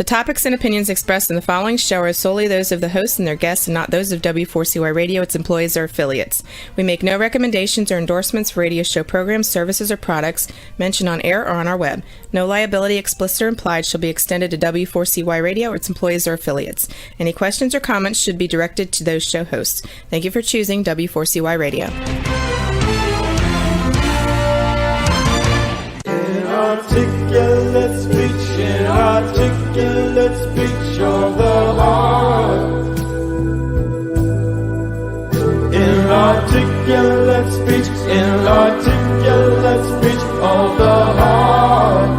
The topics and opinions expressed in the following show are solely those of the host and their guests and not those of W4CY Radio, its employees, or affiliates. We make no recommendations or endorsements for radio show programs, services, or products mentioned on air or on our web. No liability, explicit or implied, shall be extended to W4CY Radio or its employees or affiliates. Any questions or comments should be directed to those show hosts. Thank you for choosing W4CY Radio. Inarticulate speech, inarticulate speech of the heart. Inarticulate speech, inarticulate speech of the heart.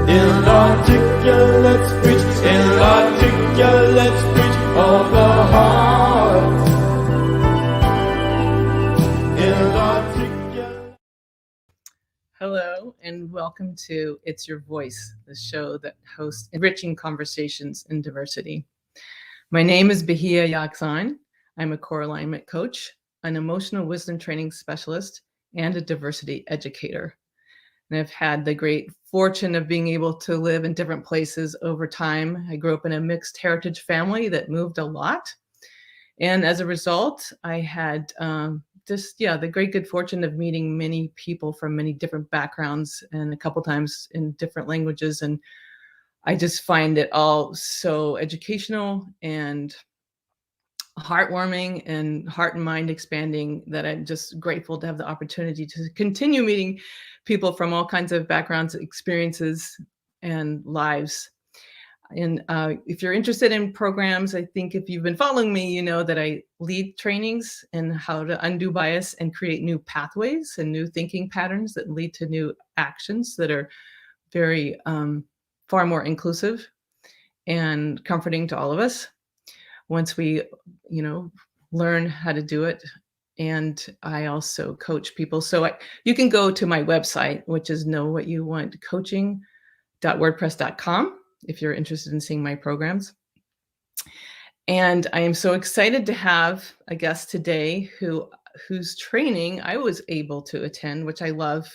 Inarticulate speech, inarticulate speech of the heart. Hello, and welcome to It's Your Voice, the show that hosts enriching conversations in diversity. My name is Bahia Yackzan. I'm a core alignment coach, an emotional wisdom training specialist, and a diversity educator. And I've had the great fortune of being able to live in different places over time. I grew up in a mixed heritage family that moved a lot. And as a result, I had the great good fortune of meeting many people from many different backgrounds and a couple times in different languages. And I just find it all so educational and heartwarming and heart and mind expanding that I'm just grateful to have the opportunity to continue meeting people from all kinds of backgrounds, experiences, and lives. And if you're interested in programs, I think if you've been following me, you know that I lead trainings in how to undo bias and create new pathways and new thinking patterns that lead to new actions that are very far more inclusive and comforting to all of us once we, learn how to do it. And I also coach people. So you can go to my website, which is knowwhatyouvantcoaching.wordpress.com. if you're interested in seeing my programs. And I am so excited to have a guest today whose training I was able to attend, which I love,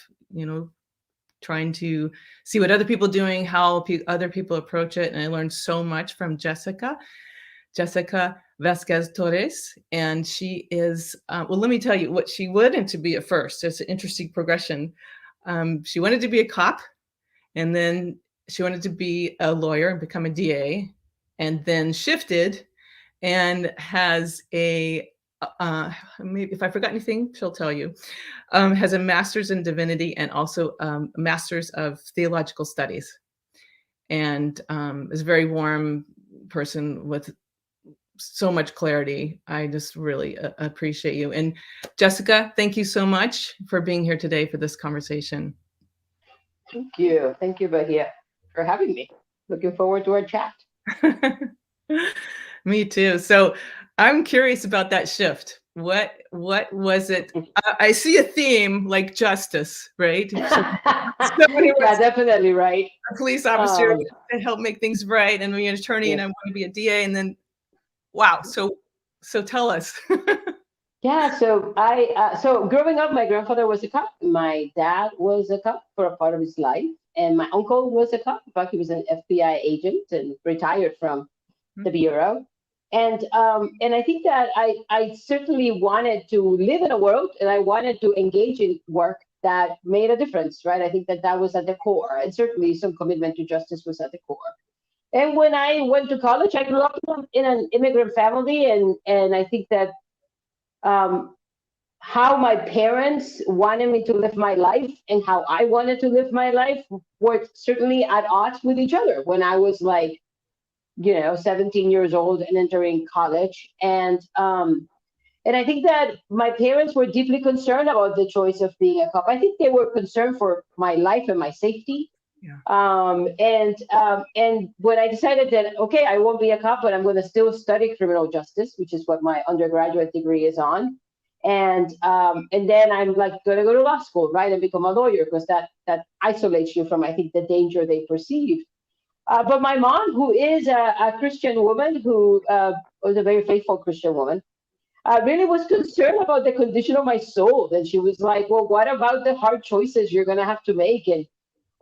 trying to see what other people are doing, how other people approach it. And I learned so much from Jessica Vazquez Torres. And she is, let me tell you what she wanted to be at first. It's an interesting progression. She wanted to be a cop, and then she wanted to be a lawyer and become a DA, and then shifted and has maybe if I forgot anything, she'll tell you, has a master's in divinity and also a master's of theological studies, and is a very warm person with so much clarity. I just really appreciate you. And Jessica, thank you so much for being here today for this conversation. Thank you. Thank you, Bahia, for having me. Looking forward to our chat. Me too. So I'm curious about that shift. What was it? I see a theme like justice, right? Yeah, definitely, right. A police officer to help make things right, and be an attorney, and I want to be a DA, and then, wow. So tell us. Yeah. So so growing up, my grandfather was a cop. My dad was a cop for a part of his life. And my uncle was a cop. In fact, he was an FBI agent and retired from the Bureau. And I think that I certainly wanted to live in a world, and I wanted to engage in work that made a difference, right? I think that was at the core, and certainly some commitment to justice was at the core. And when I went to college, I grew up in an immigrant family, and I think that how my parents wanted me to live my life and how I wanted to live my life were certainly at odds with each other when I was 17 years old and entering college. And I think that my parents were deeply concerned about the choice of being a cop. I think they were concerned for my life and my safety. Yeah. And when I decided that, okay, I won't be a cop, but I'm going to still study criminal justice, which is what my undergraduate degree is on. And then I'm going to go to law school, right, and become a lawyer, because that isolates you from, I think, the danger they perceive. But my mom, who is a Christian woman, who was a very faithful Christian woman, really was concerned about the condition of my soul. And she was like, well, what about the hard choices you're going to have to make? And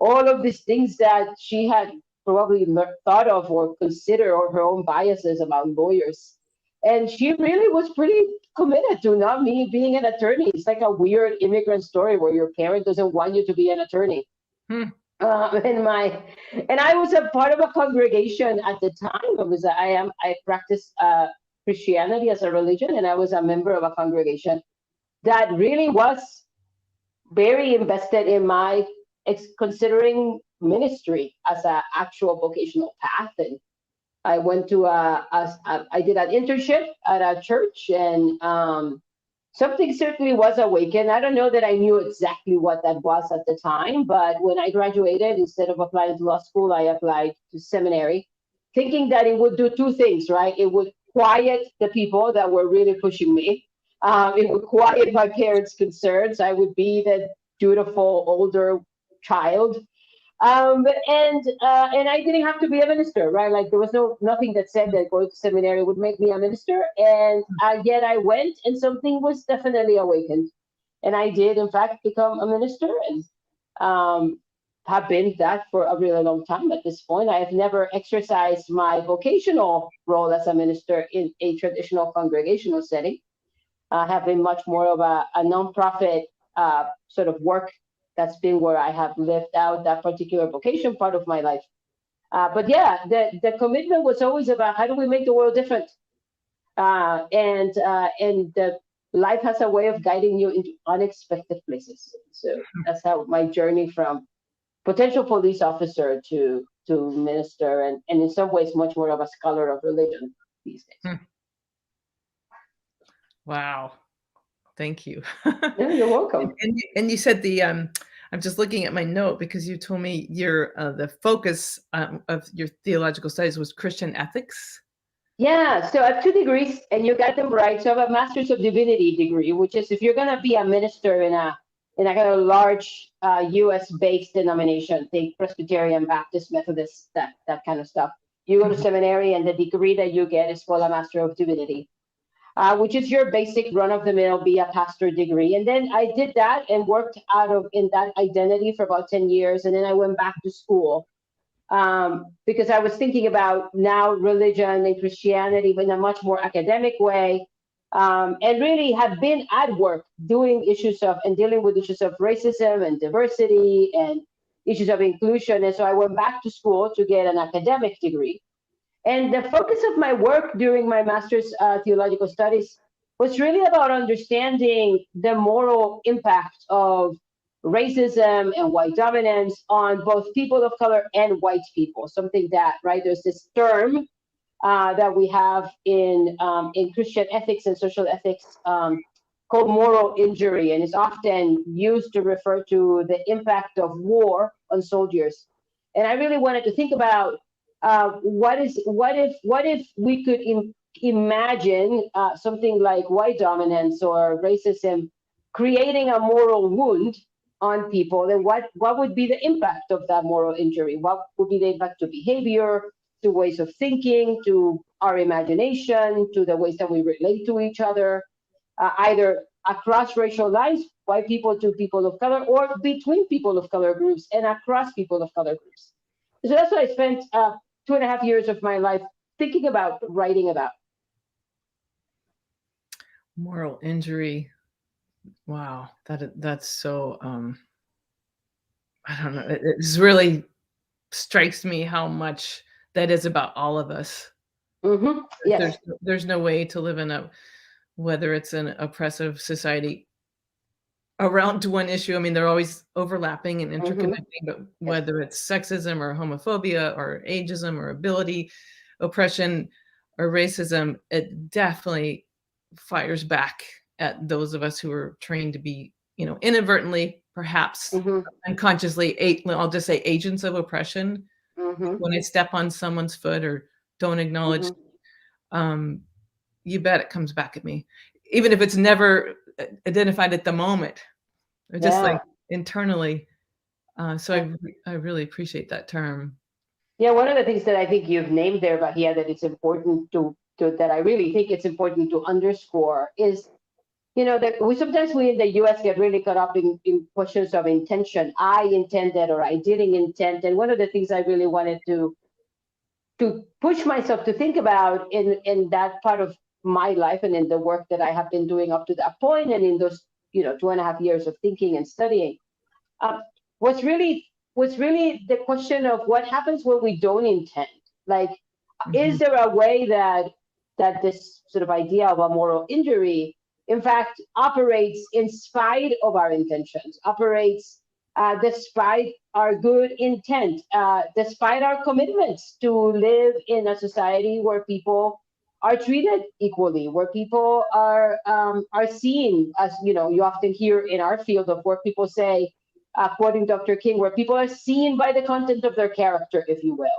all of these things that she had probably thought of or considered, or her own biases about lawyers. And she really was pretty committed to not me being an attorney. It's like a weird immigrant story where your parent doesn't want you to be an attorney. Hmm. And I was a part of a congregation at the time. I practiced Christianity as a religion, and I was a member of a congregation that really was very invested in my considering ministry as an actual vocational path. And I went to I did an internship at a church, and something certainly was awakened. I don't know that I knew exactly what that was at the time, but when I graduated, instead of applying to law school, I applied to seminary, thinking that it would do two things, right? It would quiet the people that were really pushing me. It would quiet my parents' concerns. I would be the dutiful older child, and I didn't have to be a minister, right? Like there was nothing that said that going to seminary would make me a minister, and yet I went, and something was definitely awakened, and I did in fact become a minister, and have been that for a really long time. At this point, I have never exercised my vocational role as a minister in a traditional congregational setting. I have been much more of a nonprofit sort of work. That's been where I have lived out that particular vocation part of my life. But yeah, the commitment was always about how do we make the world different, and the life has a way of guiding you into unexpected places. So that's how my journey from potential police officer to minister, and in some ways much more of a scholar of religion these days. Wow. Thank you. Yeah, you're welcome. And you said I'm just looking at my note because you told me your the focus of your theological studies was Christian ethics. Yeah, so I have 2 degrees, and you got them right. So I have a Master's of Divinity degree, which is if you're going to be a minister in a kind of large U.S.-based denomination, think Presbyterian, Baptist, Methodist, that kind of stuff. You go to seminary, and the degree that you get is called a Master of Divinity. Which is your basic run-of-the-mill be a pastor degree. And then I did that and worked in that identity for about 10 years. And then I went back to school because I was thinking about now religion and Christianity in a much more academic way, and really have been at work doing dealing with issues of racism and diversity and issues of inclusion. And so I went back to school to get an academic degree. And the focus of my work during my master's theological studies was really about understanding the moral impact of racism and white dominance on both people of color and white people. Something that, right, there's this term that we have in Christian ethics and social ethics called moral injury, and it's often used to refer to the impact of war on soldiers. And I really wanted to think about what if we could imagine something like white dominance or racism creating a moral wound on people, then what would be the impact of that moral injury? What would be the impact to behavior, to ways of thinking, to our imagination, to the ways that we relate to each other, either across racial lines, white people to people of color, or between people of color groups and across people of color groups. So that's what I spent 2.5 years of my life thinking about, writing about. Moral injury. Wow, that's so I don't know. It just really strikes me how much that is about all of us. Mm-hmm. Yes. There's no way to live in whether it's an oppressive society around one issue. I mean, they're always overlapping and interconnecting, but whether it's sexism or homophobia or ageism or ability, oppression or racism, it definitely fires back at those of us who are trained to be, inadvertently, perhaps unconsciously, I'll just say agents of oppression. When I step on someone's foot or don't acknowledge, you bet it comes back at me, even if it's never identified at the moment, or just like internally. So I really appreciate that term. Yeah, one of the things that I think you've named there, Bahia, that it's important that I really think it's important to underscore is you know, that we in the US get really caught up in questions of intention. I intended or I didn't intend. And one of the things I really wanted to push myself to think about in that part of my life and in the work that I have been doing up to that point and in those, 2.5 years of thinking and studying, um, was really the question of what happens when we don't intend. Like, is there a way that this sort of idea of a moral injury, in fact, operates in spite of our intentions, operates despite our good intent, despite our commitments to live in a society where people are treated equally, where people are seen as, you often hear in our field of work, people say, quoting Dr. King, where people are seen by the content of their character, if you will.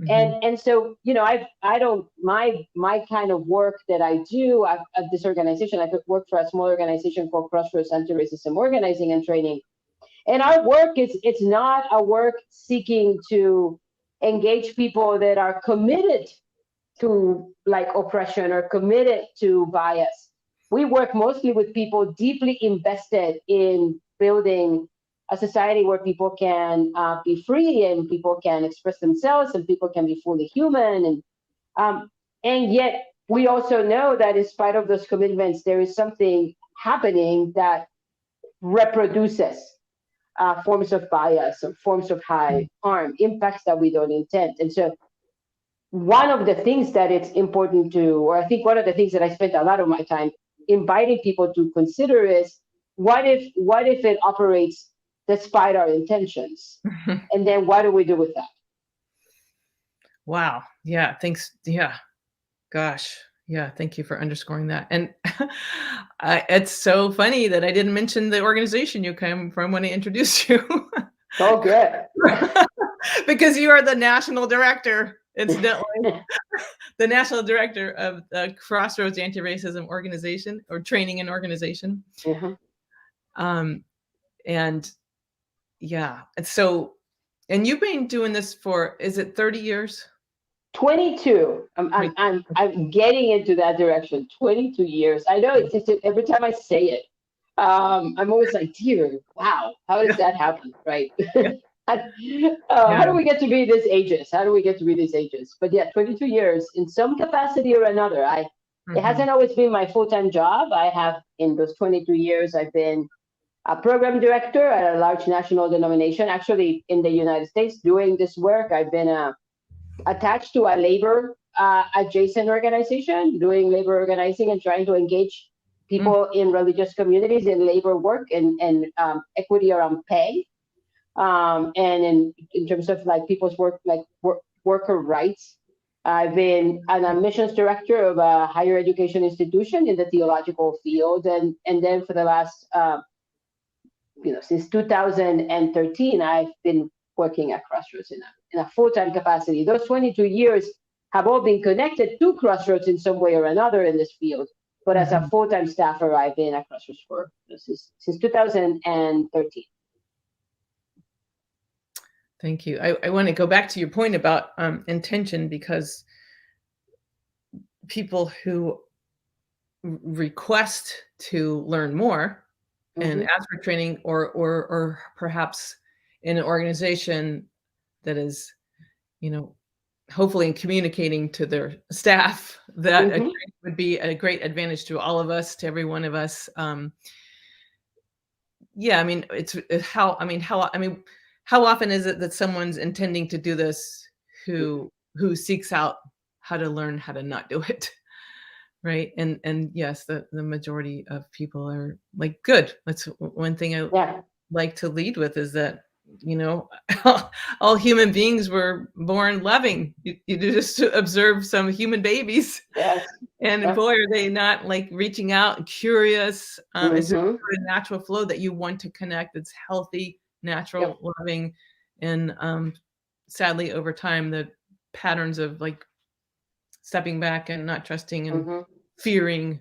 And so, I don't, my kind of work that I do at this organization, I work for a small organization called Crossroads Antiracism Organizing and Training. And our work it's not a work seeking to engage people that are committed to like oppression or committed to bias. We work mostly with people deeply invested in building a society where people can be free and people can express themselves and people can be fully human. And yet we also know that in spite of those commitments, there is something happening that reproduces forms of bias or forms of harm, impacts that we don't intend. And so one of the things that it's important to, or I think one of the things that I spent a lot of my time inviting people to consider is, what if it operates despite our intentions? And then what do we do with that? Wow. Yeah. Thanks. Yeah. Gosh. Yeah. Thank you for underscoring that. And it's so funny that I didn't mention the organization you came from when I introduced you. Oh, good. Because you are the national director, incidentally, the national director of the Crossroads Antiracism Organization, or Training and Organization. And yeah, and you've been doing this for, is it 30 years? 22. I'm getting into that direction. 22 years. I know it's just every time I say it, I'm always like, dear, wow, how does that happen, right? How do we get to be these ages? But yeah, 22 years in some capacity or another. It hasn't always been my full-time job. I have, in those 22 years, I've been a program director at a large national denomination, actually in the United States, doing this work. I've been attached to a labor adjacent organization, doing labor organizing and trying to engage people in religious communities in labor work and equity around pay. And in terms of like people's work, like worker rights. I've been an admissions director of a higher education institution in the theological field. And then for the last, since 2013, I've been working at Crossroads in a full-time capacity. Those 22 years have all been connected to Crossroads in some way or another in this field. But as a full-time staffer, I've been at Crossroads since 2013. Thank you. I want to go back to your point about intention, because people who request to learn more and ask for training, or perhaps in an organization that is, hopefully communicating to their staff that would be a great advantage to all of us, to every one of us. Yeah, I mean, how often is it that someone's intending to do this who seeks out how to learn how to not do it? Right. And yes, the majority of people are like, good. That's one thing I like to lead with, is that, all human beings were born loving. You just observe some human babies. Yes. And boy, are they not like reaching out and curious. It's a natural flow that you want to connect. It's healthy, natural, loving. And sadly, over time, the patterns of like stepping back and not trusting and fearing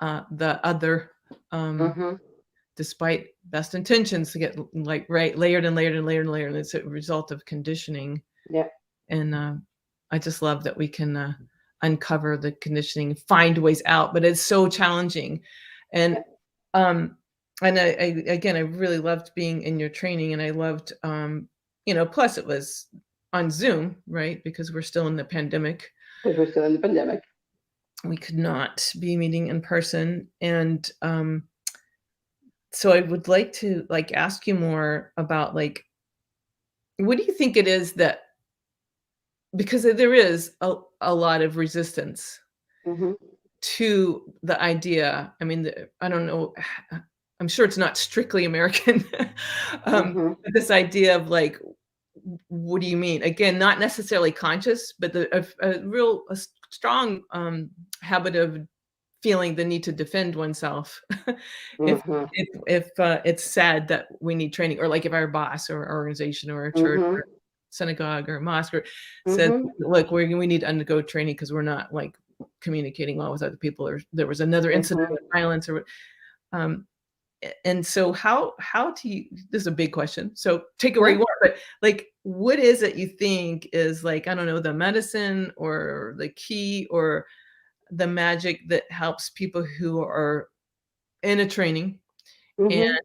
the other, despite best intentions, to get like layered and layered and layered and layered. It's a result of conditioning. Yeah. And I just love that we can uncover the conditioning, find ways out, but it's so challenging. And And I really loved being in your training, and I loved, plus it was on Zoom, right? Because we're still in the pandemic. Because we're still in the pandemic. We could not be meeting in person. And so I would like to ask you more about what do you think it is that, because there is a lot of resistance to the idea. I mean, I don't know, I'm sure it's not strictly American, this idea of what do you mean? Again, not necessarily conscious, but a strong habit of feeling the need to defend oneself if it's said that we need training, or if our boss or organization or a church or synagogue or mosque said, look, we need to undergo training because we're not communicating well with other people, or there was another incident of violence, or and so how do you, this is a big question, so take it where you want, but what is it you think is I don't know, the medicine or the key or the magic that helps people who are in a training and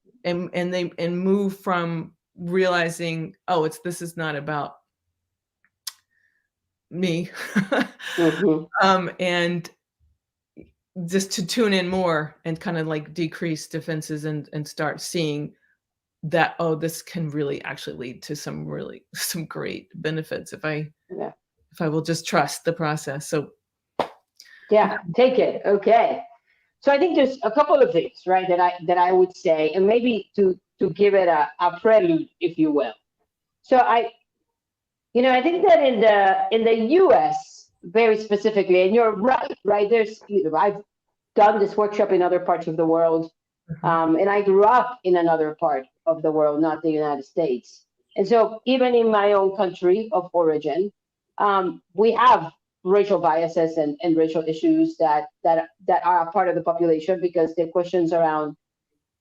move from realizing, oh, this is not about me, and just to tune in more and kind of decrease defenses and start seeing that, oh, this can really actually lead to some great benefits if I will just trust the process. So take it. Okay. So I think there's a couple of things, right, that I would say, and maybe to give it a prelude, if you will. So I think that in the US very specifically, and you're right, there's, I've done this workshop in other parts of the world, and I grew up in another part of the world, not the United States. And so even in my own country of origin, we have racial biases and racial issues that are a part of the population, because the questions around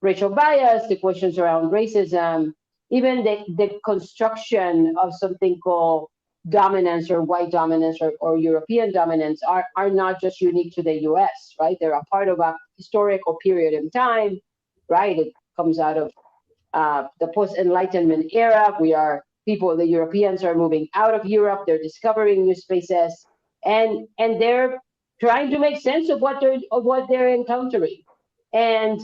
racial bias, the questions around racism, even the construction of something called dominance or white dominance or European dominance are not just unique to the US, right? They're a part of a historical period in time, right? It comes out of the post-Enlightenment era. The Europeans are moving out of Europe, they're discovering new spaces, and they're trying to make sense of what they're encountering. And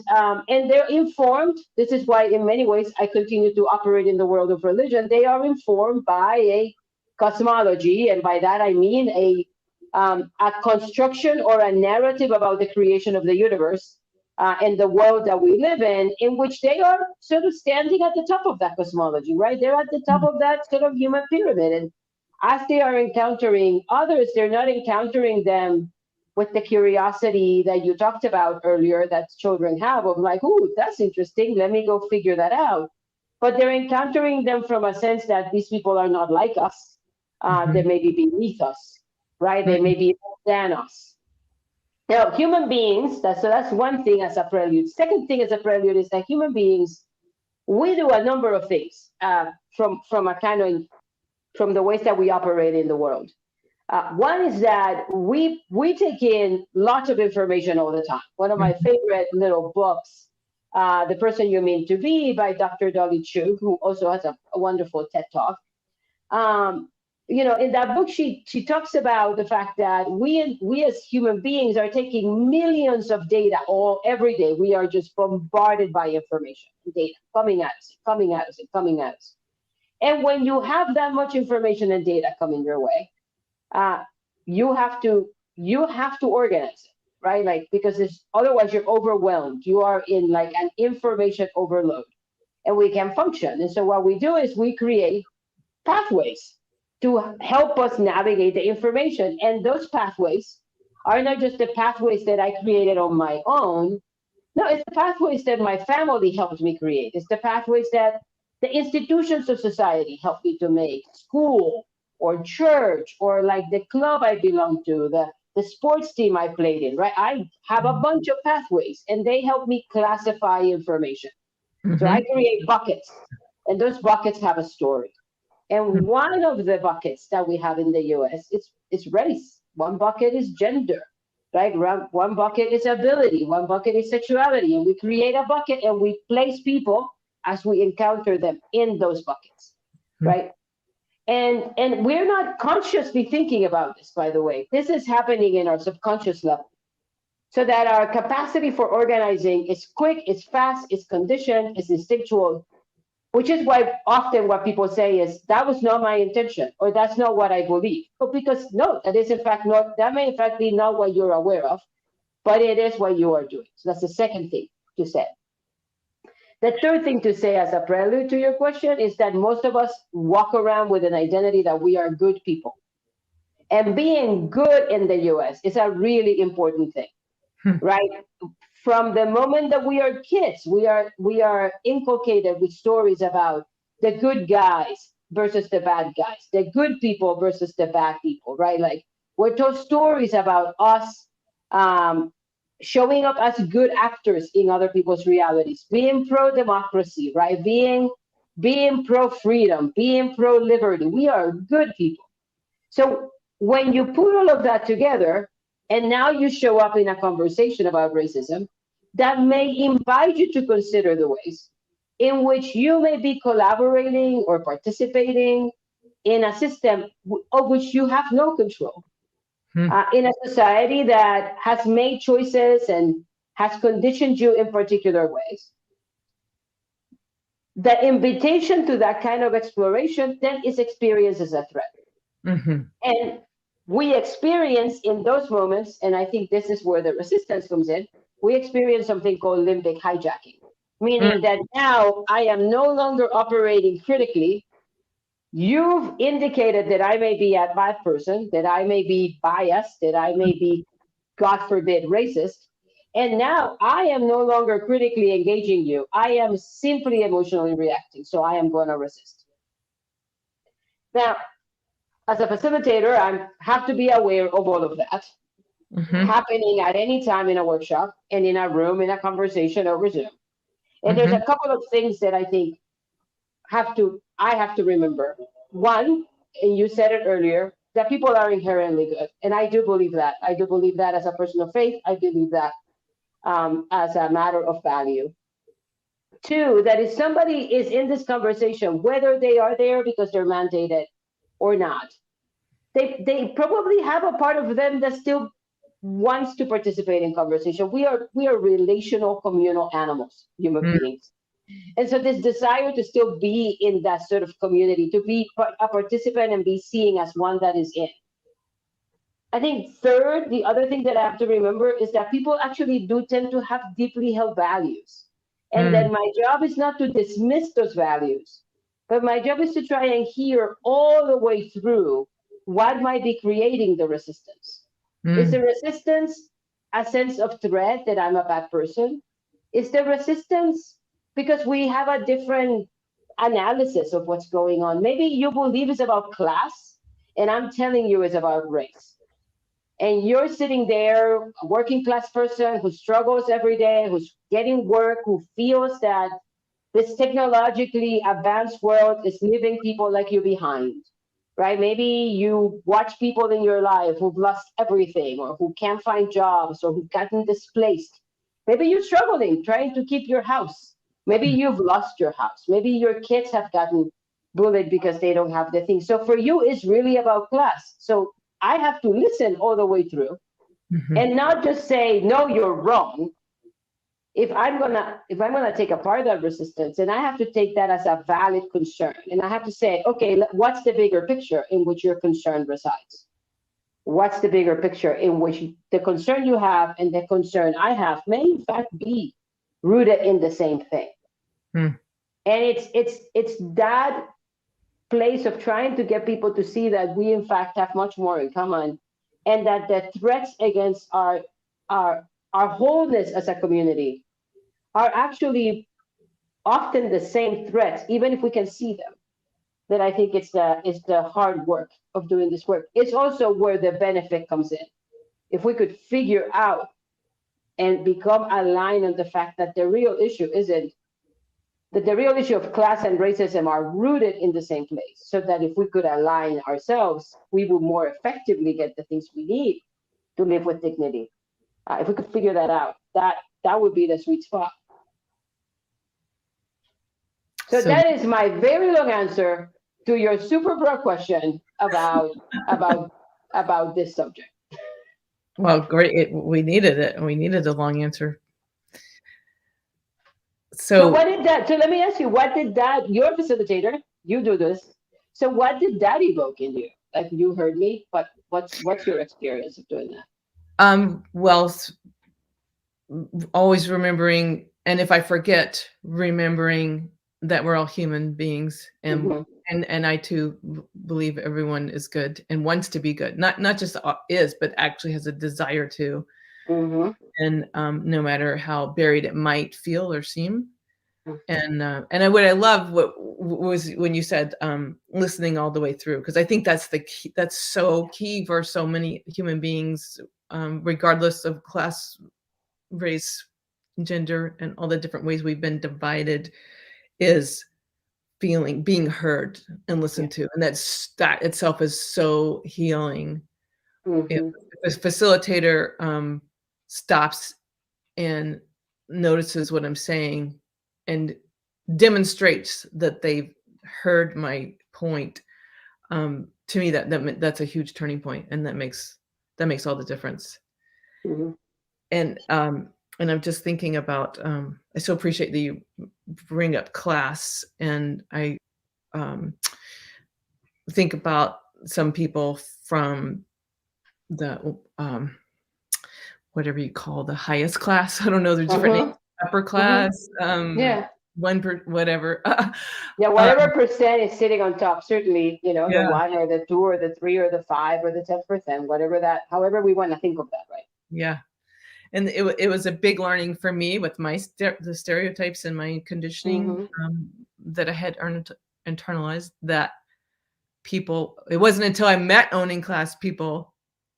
they're informed. This is why, in many ways, I continue to operate in the world of religion. They are informed by a cosmology, and by that I mean a construction or a narrative about the creation of the universe and the world that we live in which they are sort of standing at the top of that cosmology, right? They're at the top of that sort of human pyramid, and as they are encountering others, they're not encountering them with the curiosity that you talked about earlier that children have of ooh, that's interesting, let me go figure that out. But they're encountering them from a sense that these people are not like us. They may be beneath us, right? They may be less than us. Now, human beings, that's one thing as a prelude. Second thing as a prelude is that human beings, we do a number of things from the ways that we operate in the world. One is that we take in lots of information all the time. One of my favorite little books, The Person You Mean to Be by Dr. Dolly Chu, who also has a wonderful TED Talk. In that book, she talks about the fact that we as human beings are taking millions of data every day. We are just bombarded by information and data coming at us. And when you have that much information and data coming your way, you have to organize it, right? Because otherwise you're overwhelmed. You are in an information overload, and we can function. And so what we do is we create pathways to help us navigate the information. And those pathways are not just the pathways that I created on my own. No, it's the pathways that my family helped me create. It's the pathways that the institutions of society helped me to make, school or church or the club I belong to, the sports team I played in, right? I have a bunch of pathways, and they help me classify information. So I create buckets, and those buckets have a story. And one of the buckets that we have in the US is race. One bucket is gender. right? One bucket is ability, one bucket is sexuality, and we create a bucket and we place people as we encounter them in those buckets, right? And we're not consciously thinking about this, by the way. This is happening in our subconscious level. So that our capacity for organizing is quick, it's fast, it's conditioned, it's instinctual, which is why often what people say is that was not my intention or that's not what I believe. But because no, that is in fact not, that may in fact be not what you're aware of, but it is what you are doing. So that's the second thing to say. The third thing to say as a prelude to your question is that most of us walk around with an identity that we are good people. And being good in the US is a really important thing, right? From the moment that we are kids, we are inculcated with stories about the good guys versus the bad guys, the good people versus the bad people, right? Like we're told stories about us showing up as good actors in other people's realities, being pro-democracy, right? Being pro-freedom, being pro-liberty. We are good people. So when you put all of that together, and now you show up in a conversation about racism, that may invite you to consider the ways in which you may be collaborating or participating in a system of which you have no control. In a society that has made choices and has conditioned you in particular ways. The invitation to that kind of exploration then is experienced as a threat. And we experience in those moments, and I think this is where the resistance comes in, we experience something called limbic hijacking, meaning that now I am no longer operating critically. You've indicated that I may be a bad person, that I may be biased, that I may be, God forbid, racist. And now I am no longer critically engaging you. I am simply emotionally reacting. So I am going to resist. Now, as a facilitator, I have to be aware of all of that happening at any time in a workshop and in a room, in a conversation over Zoom. And there's a couple of things that I think I have to remember. One, and you said it earlier, that people are inherently good. And I do believe that. I do believe that as a person of faith. I believe that as a matter of value. Two, that if somebody is in this conversation, whether they are there because they're mandated or not, they probably have a part of them that still wants to participate in conversation. We are relational, communal animals, human beings. And so this desire to still be in that sort of community, to be a participant and be seen as one that is in. I think third, the other thing that I have to remember is that people actually do tend to have deeply held values. And then my job is not to dismiss those values, but my job is to try and hear all the way through what might be creating the resistance. Is the resistance a sense of threat that I'm a bad person? Is the resistance because we have a different analysis of what's going on? Maybe you believe it's about class, and I'm telling you it's about race. And you're sitting there, a working class person who struggles every day, who's getting work, who feels that this technologically advanced world is leaving people like you behind, right? Maybe you watch people in your life who've lost everything, or who can't find jobs, or who've gotten displaced. Maybe you're struggling, trying to keep your house. Maybe you've lost your house. Maybe your kids have gotten bullied because they don't have the thing. So for you, it's really about class. So I have to listen all the way through and not just say, no, you're wrong. If I'm gonna take apart that resistance, and I have to take that as a valid concern, and I have to say, okay, what's the bigger picture in which your concern resides? What's the bigger picture in which the concern you have and the concern I have may in fact be rooted in the same thing? And it's that place of trying to get people to see that we in fact have much more in common, and that the threats against our wholeness as a community are actually often the same threats, even if we can see them. That I think it's the hard work of doing this work. It's also where the benefit comes in. If we could figure out and become aligned on the fact that the real issue isn't, that the real issue of class and racism are rooted in the same place, so that if we could align ourselves, we will more effectively get the things we need to live with dignity. If we could figure that out, that would be the sweet spot. So that is my very long answer to your super broad question about this subject. Well, great. We needed it. We needed a long answer. So what did that? So let me ask you, what did that? You're a facilitator. You do this. So what did that evoke in you? Like, you heard me, but what's your experience of doing that? Well, always remembering, and if I forget, remembering that we're all human beings, and and I too believe everyone is good and wants to be good, not just is, but actually has a desire to. And no matter how buried it might feel or seem. And what I love was when you said listening all the way through, because I think that's the key, that's so key for so many human beings, regardless of class, race, gender, and all the different ways we've been divided, is being heard and listened to. And that itself is so healing. If a facilitator stops and notices what I'm saying and demonstrates that they've heard my point, to me that's a huge turning point, and that makes all the difference. And I'm just thinking about, I so appreciate that you bring up class, and I think about some people from the whatever you call the highest class. I don't know, there's different names, upper class, whatever. Whatever percent is sitting on top, certainly, the 1 or the 2 or the 3 or the 5 or the 10%, however we want to think of that, right? Yeah. And it was a big learning for me with the stereotypes and my conditioning, that I had internalized, that people, it wasn't until I met owning class people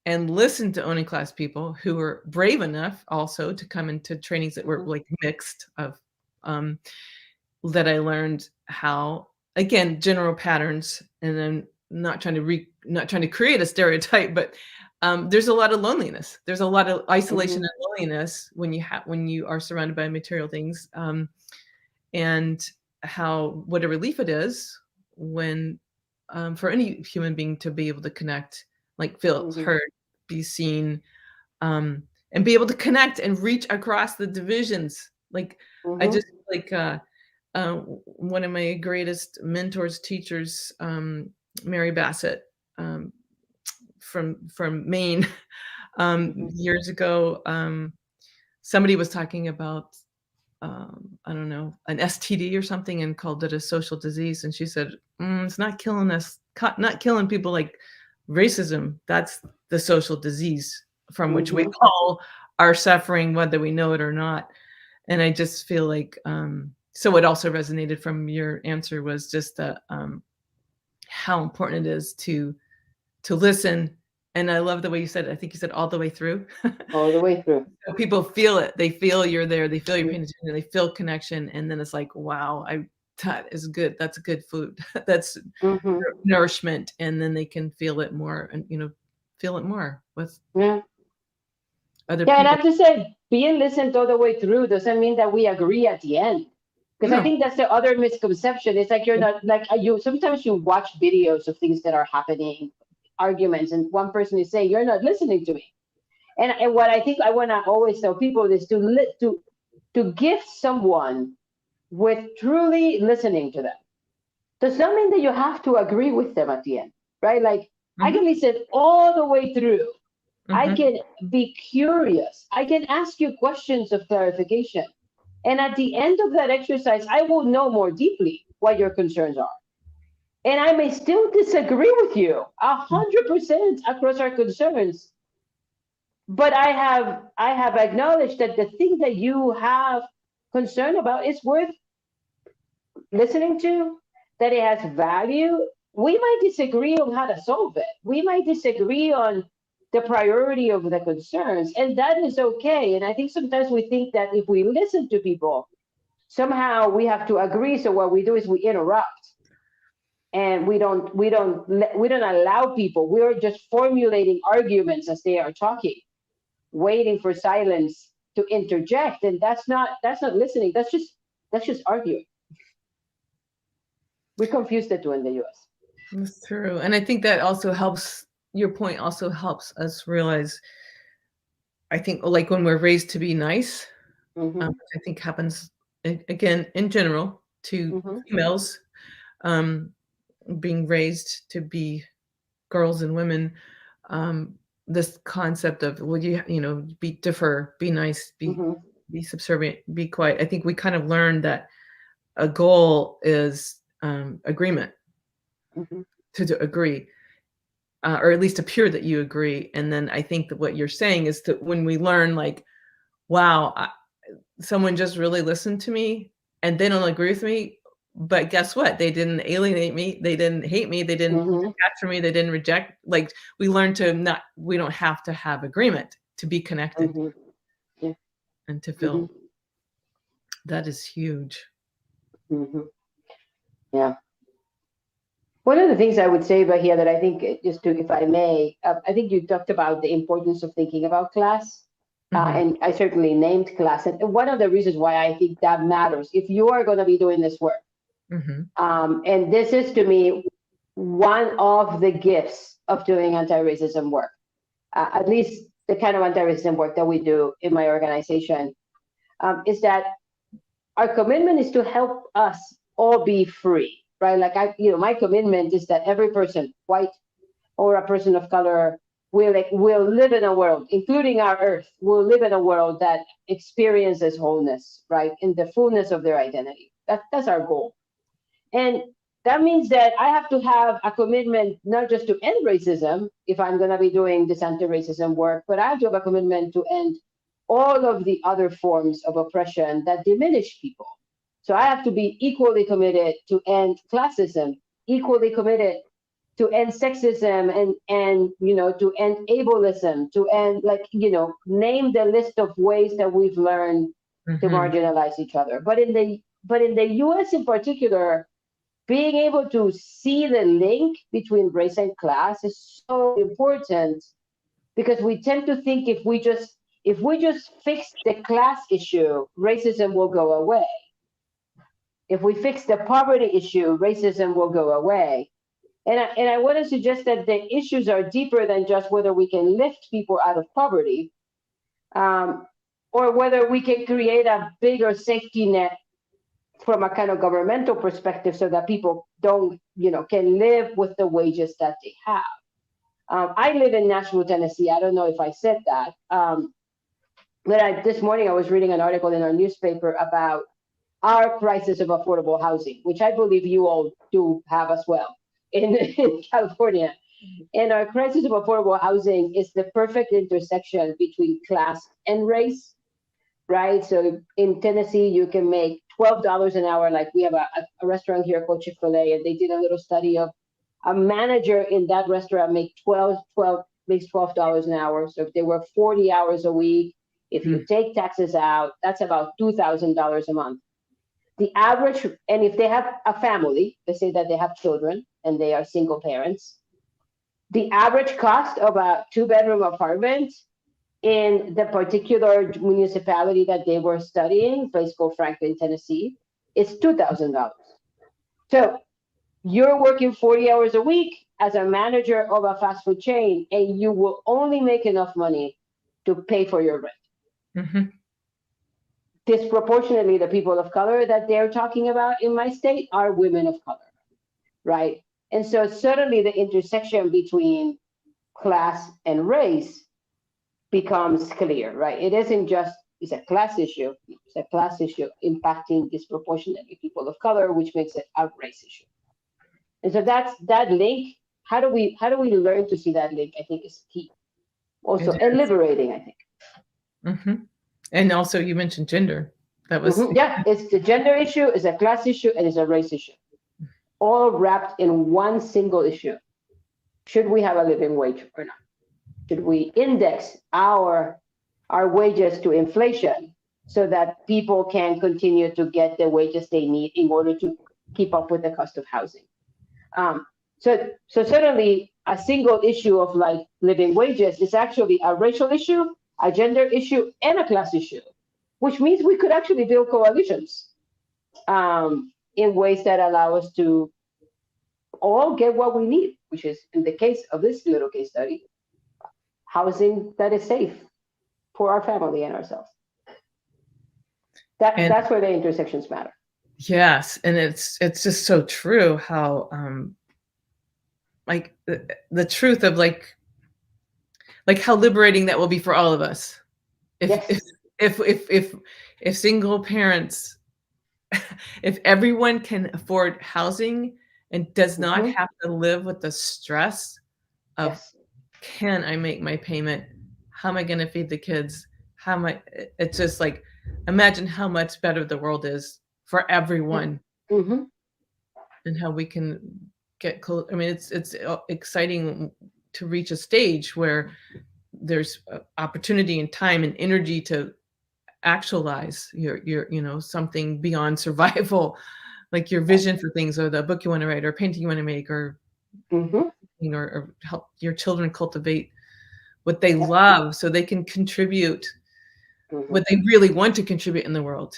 and listened to owning class people who were brave enough also to come into trainings that were like mixed of, that I learned how, again, general patterns, and then not trying to create a stereotype, but there's a lot of loneliness. There's a lot of isolation and loneliness when you are surrounded by material things, and how, what a relief it is when, for any human being to be able to connect, like feel heard, be seen, and be able to connect and reach across the divisions. Like I just like one of my greatest mentors, teachers, Mary Bassett, from Maine, years ago. Somebody was talking about, I don't know, an STD or something, and called it a social disease. And she said, it's not killing us, not killing people like racism. That's the social disease from which we all are suffering, whether we know it or not. And I just feel like, so what also resonated from your answer was just how important it is to listen. And I love the way you said it. I think you said all the way through. All the way through. So people feel it. They feel you're there. They feel you're paying attention. They feel connection. And then it's like, wow, that is good. That's good food. That's nourishment. And then they can feel it more, and feel it more with other people. And I have to say, being listened all the way through doesn't mean that we agree at the end. Because I think that's the other misconception. It's like you're not, like, sometimes you watch videos of things that are happening, arguments, and one person is saying, you're not listening to me. And what I think I want to always tell people is to gift someone with truly listening to them. Does not mean that you have to agree with them at the end, right? Like, I can listen all the way through. I can be curious. I can ask you questions of clarification. And at the end of that exercise, I will know more deeply what your concerns are. And I may still disagree with you 100% across our concerns. But I have acknowledged that the thing that you have concern about is worth listening to, that it has value. We might disagree on how to solve it. We might disagree on the priority of the concerns, and that is okay. And I think sometimes we think that if we listen to people, somehow we have to agree. So what we do is we interrupt, and we don't allow people. We're just formulating arguments as they are talking. waiting for silence to interject, and that's not listening. That's just arguing. We confuse the two in the U.S. That's true. And I think that also helps, your point also helps us realize, I think, like when we're raised to be nice, Mm-hmm. which I think happens, again, in general, to Mm-hmm. females, being raised to be girls and women, this concept of, well, be differ, be nice, Mm-hmm. be subservient, be quiet. I think we kind of learned that a goal is agreement, Mm-hmm. to agree, or at least appear that you agree. And then I think that what you're saying is that when we learn, like, wow, someone just really listened to me and they don't agree with me, but guess what? They didn't alienate me. They didn't hate me. They didn't capture me. They didn't reject. Like, we learn to we don't have to have agreement to be connected. Mm-hmm. Yeah. And to feel. That is huge. Mm-hmm. Yeah. One of the things I would say about here that I think, just to, if I may, I think you talked about the importance of thinking about class. And I certainly named class. And one of the reasons why I think that matters, if you are going to be doing this work, and this is, to me, one of the gifts of doing anti-racism work, at least the kind of anti-racism work that we do in my organization, is that our commitment is to help us all be free, right? Like, my commitment is that every person, white or a person of color, will live in a world, including our Earth, will live in a world that experiences wholeness, right, in the fullness of their identity. That's our goal. And that means that I have to have a commitment not just to end racism, if I'm going to be doing this anti-racism work, but I have to have a commitment to end all of the other forms of oppression that diminish people. So I have to be equally committed to end classism, equally committed to end sexism, and to end ableism, to end, name the list of ways that we've learned to marginalize each other. But in the US in particular, being able to see the link between race and class is so important, because we tend to think if we just fix the class issue, racism will go away. If we fix the poverty issue, racism will go away. And I want to suggest that the issues are deeper than just whether we can lift people out of poverty, or whether we can create a bigger safety net from a kind of governmental perspective, so that people can live with the wages that they have. I live in Nashville, Tennessee. I don't know if I said that, but this morning I was reading an article in our newspaper about our crisis of affordable housing, which I believe you all do have as well in California. And our crisis of affordable housing is the perfect intersection between class and race, right? So in Tennessee, you can make $12 an hour. Like, we have a restaurant here called Chick-fil-A, and they did a little study of a manager in that restaurant makes $12 an hour. So if they work 40 hours a week, if you take taxes out, that's about $2,000 a month. The average, and if they have a family, they say that they have children and they are single parents, the average cost of a 2-bedroom apartment in the particular municipality that they were studying, a place called Franklin, Tennessee, is $2,000. So you're working 40 hours a week as a manager of a fast food chain, and you will only make enough money to pay for your rent. Disproportionately, the people of color that they're talking about in my state are women of color, right? And so suddenly the intersection between class and race becomes clear, right? It isn't just, it's a class issue. It's a class issue impacting disproportionately people of color, which makes it a race issue. And so that's that link. How do we learn to see that link? I think is key. Also, and liberating, I think. And also, you mentioned gender. That was yeah. It's the gender issue, it's a class issue, and it's a race issue, all wrapped in one single issue. Should we have a living wage or not? Should we index our wages to inflation so that people can continue to get the wages they need in order to keep up with the cost of housing? So suddenly a single issue of like living wages is actually a racial issue a gender issue and a class issue, which means we could actually build coalitions in ways that allow us to all get what we need, which is, in the case of this little case study, housing that is safe for our family and ourselves. That's where the intersections matter. Yes, and it's just so true how like the truth of like how liberating that will be for all of us. If single parents, if everyone can afford housing and does not have to live with the stress of can I make my payment? How am I going to feed the kids? How am I? It's just like, imagine how much better the world is for everyone, and how we can get close. I mean, it's exciting to reach a stage where there's opportunity and time and energy to actualize your something beyond survival, like your vision for things, or the book you want to write, or painting you want to make, or or help your children cultivate what they love so they can contribute what they really want to contribute in the world,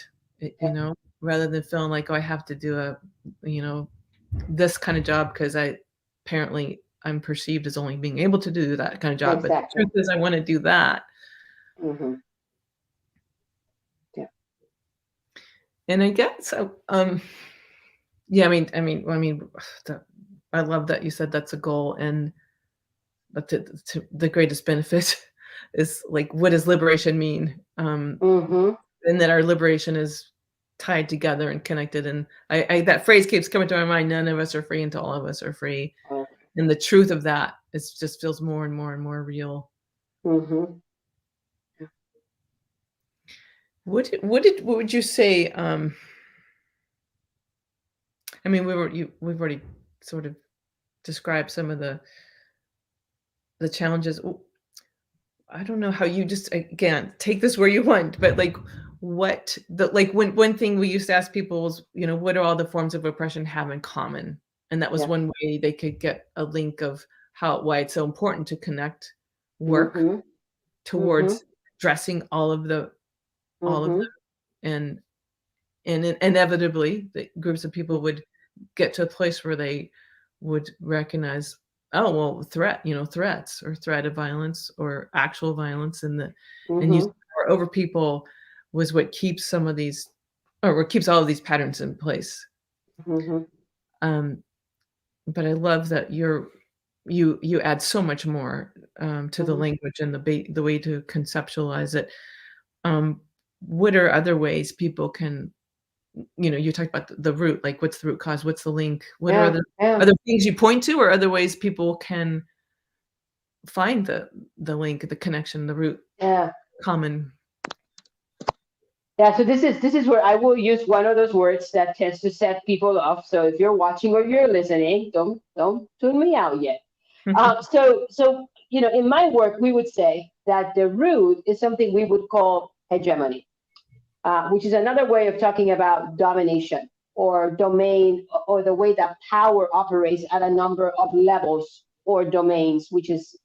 rather than feeling like, oh, I have to do this kind of job because I'm perceived as only being able to do that kind of job. But the truth is I want to do that. And I guess I love that you said that's a goal, and but the greatest benefit is like, what does liberation mean? And that our liberation is tied together and connected. And I that phrase keeps coming to my mind: none of us are free until all of us are free. And the truth of that just feels more and more and more real. What would you say? I mean, we've already sort of described some of the challenges. I don't know how you just, again, take this where you want, but like one thing we used to ask people was, what do all the forms of oppression have in common? And that was one way they could get a link of why it's so important to connect work towards addressing all of them, and inevitably the groups of people would get to a place where they would recognize, oh, well, threats or threat of violence or actual violence, and using power over people was what keeps some of these, or what keeps all of these patterns in place. But I love that you add so much more to the language and the way to conceptualize it. What are other ways people can, you talked about the root, like what's the root cause, what's the link, what are other things you point to, or other ways people can find the link, the connection, the root, common? So this is where I will use one of those words that tends to set people off. So if you're watching or you're listening, don't tune me out yet. So in my work, we would say that the root is something we would call hegemony, which is another way of talking about domination or domain, or the way that power operates at a number of levels or domains, which is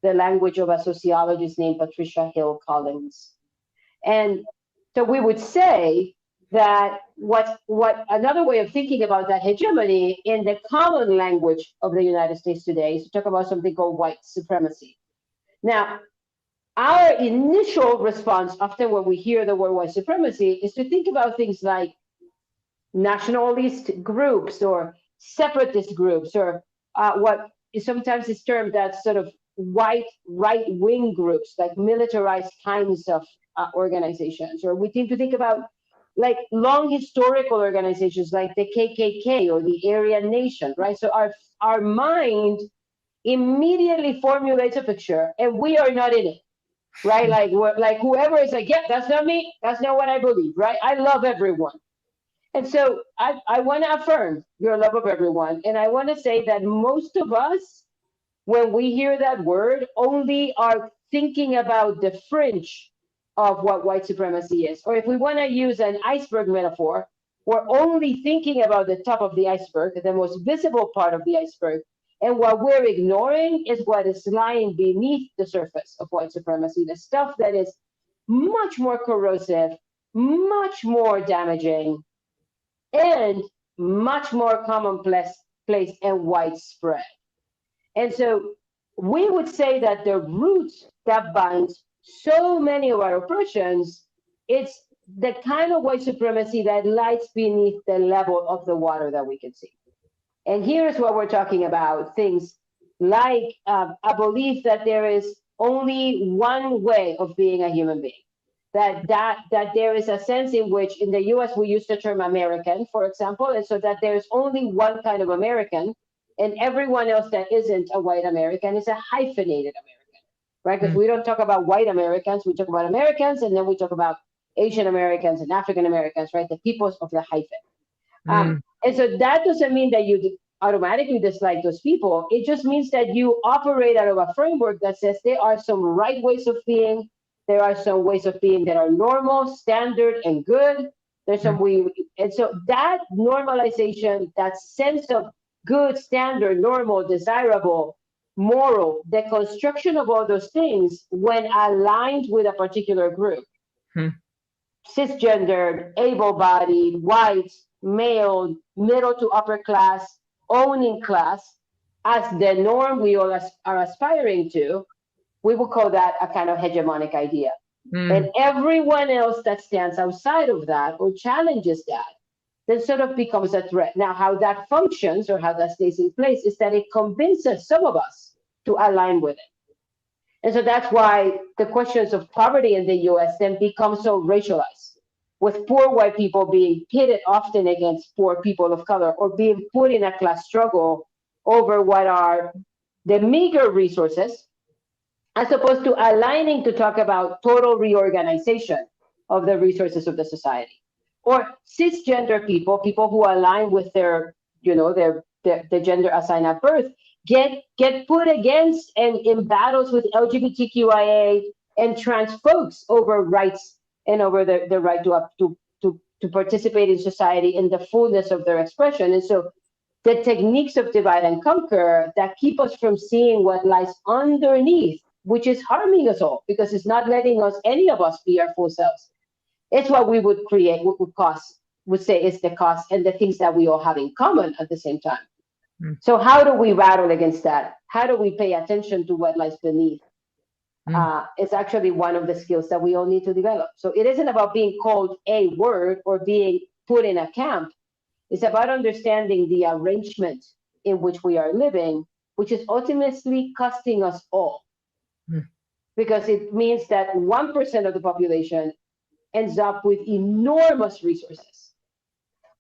the language of a sociologist named Patricia Hill Collins. And so we would say that what another way of thinking about that hegemony in the common language of the United States today is to talk about something called white supremacy. Now, our initial response often when we hear the word white supremacy is to think about things like nationalist groups or separatist groups, or what is sometimes is termed as sort of white right-wing groups, like militarized kinds of organizations. Or we tend to think about like long historical organizations like the KKK or the Aryan Nation, right? So our mind immediately formulates a picture, and we are not in it, right? Like whoever is like, that's not me, that's not what I believe, right? I love everyone. And so I want to affirm your love of everyone. And I want to say that most of us, when we hear that word, only are thinking about the fringe of what white supremacy is. Or if we want to use an iceberg metaphor, we're only thinking about the top of the iceberg, the most visible part of the iceberg, And what we're ignoring is what is lying beneath the surface of white supremacy, the stuff that is much more corrosive, much more damaging, and much more commonplace and widespread. And so we would say that the root that binds so many of our oppressions, it's the kind of white supremacy that lies beneath the level of the water that we can see. And here's what we're talking about, things like a belief that there is only one way of being a human being. That there is a sense in which in the US we use the term American, for example, and so that there's only one kind of American, and everyone else that isn't a white American is a hyphenated American, right? Because we don't talk about white Americans, we talk about Americans, and then we talk about Asian Americans and African Americans, right? The peoples of the hyphen. And so that doesn't mean that you automatically dislike those people. It just means that you operate out of a framework that says there are some right ways of being, there are some ways of being that are normal, standard, and good. There's some way, and so that normalization, that sense of good, standard, normal, desirable, moral, the construction of all those things when aligned with a particular group, cisgendered, able-bodied, white, male, middle to upper class, owning class, as the norm we all are aspiring to, we will call that a kind of hegemonic idea. And everyone else that stands outside of that or challenges that, then sort of becomes a threat. Now, how that functions or how that stays in place is that it convinces some of us to align with it. And so that's why the questions of poverty in the US then become so racialized, with poor white people being pitted often against poor people of color or being put in a class struggle over what are the meager resources, as opposed to aligning to talk about total reorganization of the resources of the society. Or cisgender people, people who align with their, the gender assigned at birth, get put against and in battles with LGBTQIA and trans folks over rights and over the right to participate in society in the fullness of their expression. And so the techniques of divide and conquer that keep us from seeing what lies underneath, which is harming us all because it's not letting us, any of us, be our full selves. It's what we would create, what would say is the cost and the things that we all have in common at the same time. So how do we battle against that? How do we pay attention to what lies beneath? It's actually one of the skills that we all need to develop. So it isn't about being called a word or being put in a camp. It's about understanding the arrangement in which we are living, which is ultimately costing us all. Because it means that 1% of the population ends up with enormous resources,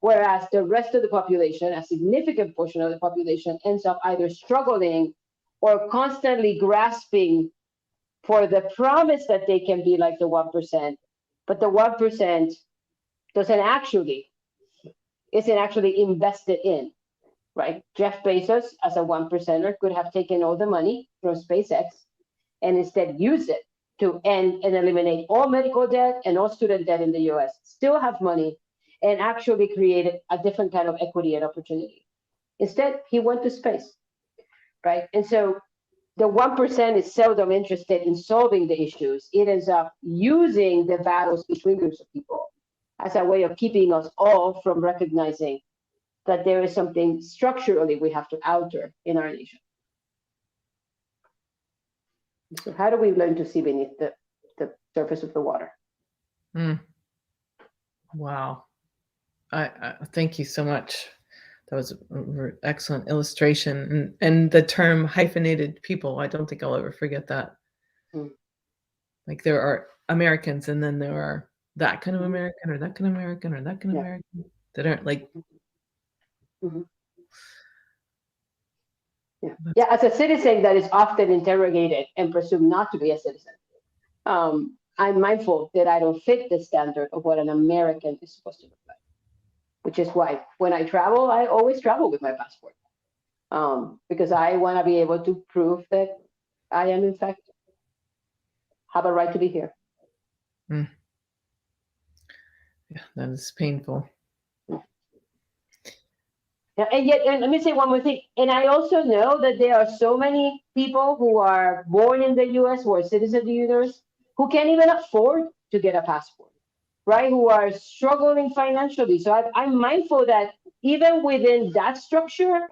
whereas the rest of the population, a significant portion of the population, ends up either struggling or constantly grasping for the promise that they can be like the 1%, but the 1% isn't actually invested in, right? Jeff Bezos, as a 1%er, could have taken all the money from SpaceX and instead use it to end and eliminate all medical debt and all student debt in the US, still have money, and actually create a different kind of equity and opportunity. Instead, he went to space, right? And so the 1% is seldom interested in solving the issues. It ends up using the battles between groups of people as a way of keeping us all from recognizing that there is something structurally we have to alter in our nation. So how do we learn to see beneath the surface of the water? Wow. I thank you so much. That was an excellent illustration. And the term hyphenated people, I don't think I'll ever forget that. Like there are Americans and then there are that kind of American or that kind of American or that kind of American that aren't like. Yeah, as a citizen that is often interrogated and presumed not to be a citizen, I'm mindful that I don't fit the standard of what an American is supposed to look like, which is why when I travel, I always travel with my passport, because I want to be able to prove that I am, in fact, have a right to be here. Yeah, that is painful. Yeah, and yet, and let me say one more thing. And I also know that there are so many people who are born in the U.S., who are citizens of the U.S., who can't even afford to get a passport, right? Who are struggling financially. So I'm mindful that even within that structure,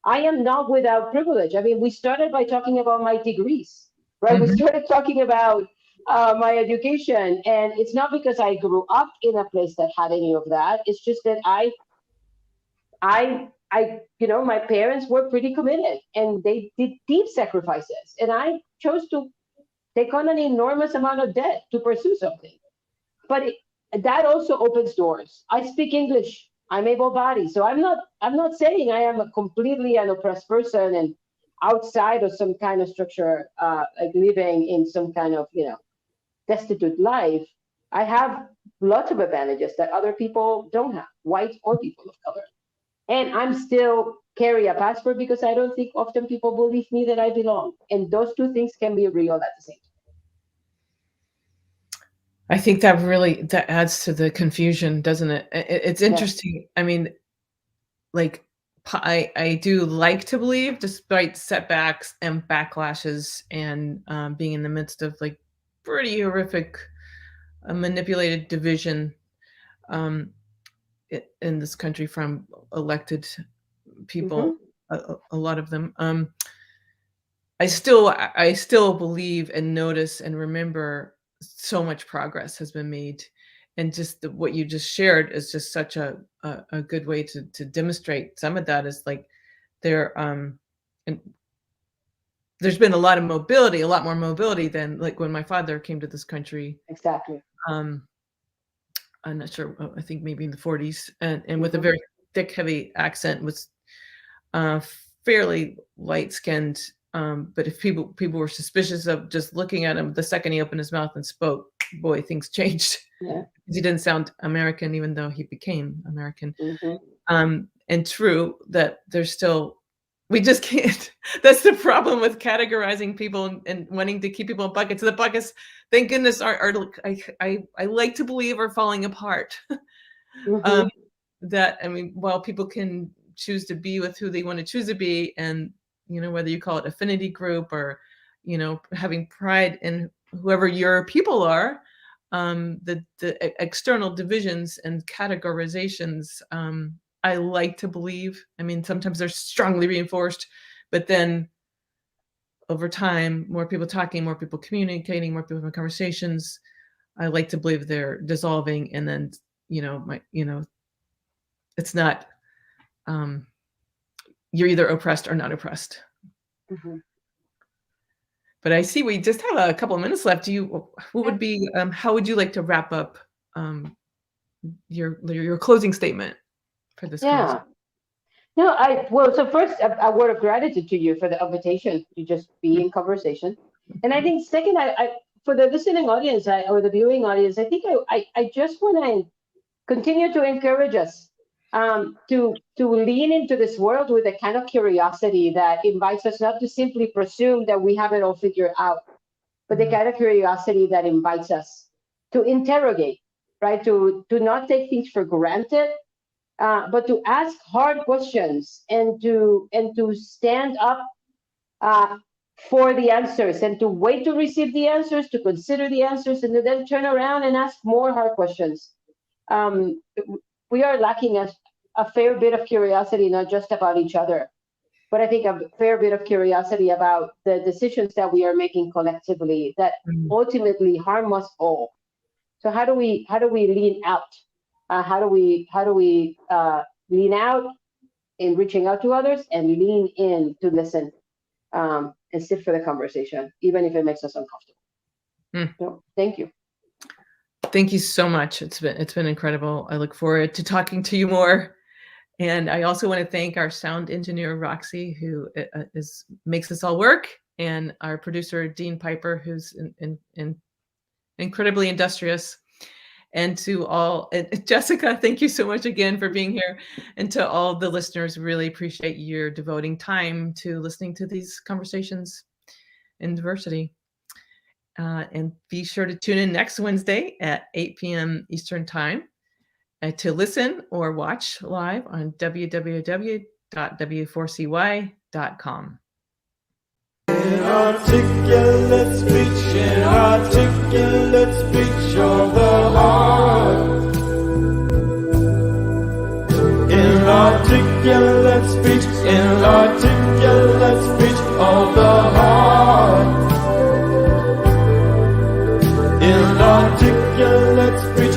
I am not without privilege. I mean, we started by talking about my degrees, right? We Mhm. started talking about my education, and it's not because I grew up in a place that had any of that. It's just that my parents were pretty committed and they did deep sacrifices. And I chose to take on an enormous amount of debt to pursue something. But that also opens doors. I speak English. I'm able-bodied, so I'm not saying I am a completely an oppressed person and outside of some kind of structure, like living in some kind of destitute life. I have lots of advantages that other people don't have, white or people of color. And I'm still carry a passport because I don't think often people believe me that I belong. And those two things can be real at the same I think that adds to the confusion, doesn't it? It's time. Yeah. interesting. I mean, like, I do like to believe, despite setbacks and backlashes and being in the midst of like pretty horrific, manipulated division um, in this country from elected Mm-hmm. people, a lot of them. I still believe and notice and remember so much progress has been made, and just what you just shared is just such a good way to demonstrate some of that is like there and there's been a lot of mobility, a lot more mobility than like when my father came to this country. Exactly. Um, I'm not sure. I think maybe in the 40s, and with a Mm-hmm. very thick, heavy accent, was uh, fairly light skinned. But if people were suspicious of just looking at him, the second he opened his mouth and spoke, boy, things changed. Yeah. He didn't sound American, even though he became American. Mm-hmm. And true that there's still, we just can't. That's the problem with categorizing people and wanting to keep people in buckets. The buckets, thank goodness, are I like to believe are falling apart. Mm-hmm. um, that I mean, while people can choose to be with who they want to choose to be, and whether you call it affinity group or having pride in whoever your people are, the external divisions and categorizations, I like to believe. I mean, sometimes they're strongly reinforced, but then over time, more people talking, more people communicating, more people having conversations. I like to believe they're dissolving, and then it's not um, you're either oppressed or not oppressed. Mm-hmm. But I see we just have a couple of minutes left. What would be, how would you like to wrap up um, your closing statement for this conversation? Yeah. No, well, so first, a word of gratitude to you for the invitation to just be in conversation. And I think second, for the listening audience, or the viewing audience, I think I just want to continue to encourage us to lean into this world with a kind of curiosity that invites us not to simply presume that we have it all figured out, but the Mhm. kind of curiosity that invites us to interrogate, right? To not take things for granted, but to ask hard questions and to stand up uh, for the answers and to wait to receive the answers, to consider the answers, and to then turn around and ask more hard questions. Um, we are lacking a fair bit of curiosity, not just about each other, but I think a fair bit of curiosity about the decisions that we are making collectively that Mhm. ultimately harm us all. So how do we lean out? How do we lean out in reaching out to others and lean in to listen, and sit for the conversation, even if it makes us uncomfortable. Mm. So thank you. Thank you so much. It's been incredible. I look forward to talking to you more. And I also want to thank our sound engineer Roxy, who makes this all work, and our producer Dean Piper, who's incredibly industrious. And to all, and Jessica, thank you so much again for being here. And to all the listeners, really appreciate your devoting time to listening to these conversations in diversity. And be sure to tune in next Wednesday at 8 p.m. Eastern Time. to listen or watch live on www.w4cy.com. Inarticulate speech, inarticulate speech of the heart. Inarticulate speech, inarticulate speech of the heart. Inarticulate speech,